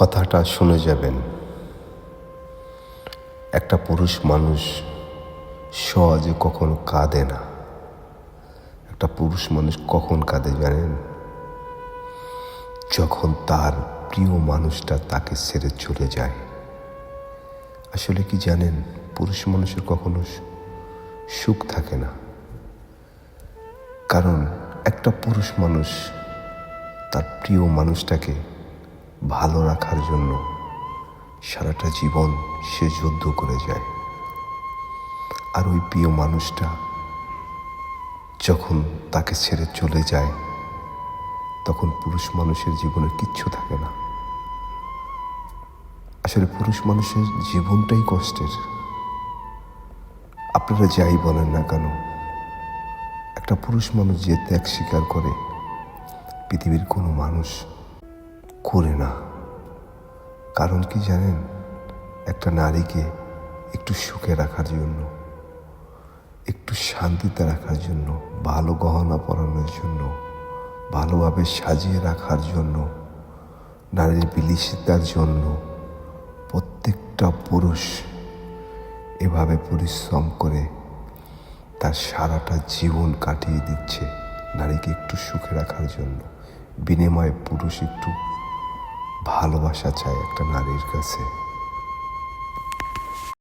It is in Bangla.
কথাটা শুনে যাবেন। একটা পুরুষ মানুষ সহজে কখনো কাঁদে না। একটা পুরুষ মানুষ কখন কাঁদে জানেন? যখন তার প্রিয় মানুষটা তাকে ছেড়ে চলে যায়। আসলে কি জানেন, পুরুষ মানুষের কখনো সুখ থাকে না, কারণ একটা পুরুষ মানুষ তার প্রিয় মানুষটাকে ভালো রাখার জন্য সারাটা জীবন সে যুদ্ধ করে যায়। আর ওই প্রিয় মানুষটা যখন তাকে ছেড়ে চলে যায়, তখন পুরুষ মানুষের জীবনে কিচ্ছু থাকে না। আসলে পুরুষ মানুষের জীবনটাই কষ্টের। আপনারা যাই বলেন না কেন, একটা পুরুষ মানুষ যে ত্যাগ স্বীকার করে, পৃথিবীর কোনো মানুষ করে না। কারণ কি জানেন? একটা নারীকে একটু সুখে রাখার জন্য, একটু শান্তিতে রাখার জন্য, ভালো গহনা পরানোর জন্য, ভালোভাবে সাজিয়ে রাখার জন্য, নারীর বিলাসিতার জন্য প্রত্যেকটা পুরুষ এভাবে পরিশ্রম করে তার সারাটা জীবন কাটিয়ে দিচ্ছে নারীকে একটু সুখে রাখার জন্য। বিনিময়ে পুরুষ একটু ভালোবাসা চায় একটা নারীর কাছে।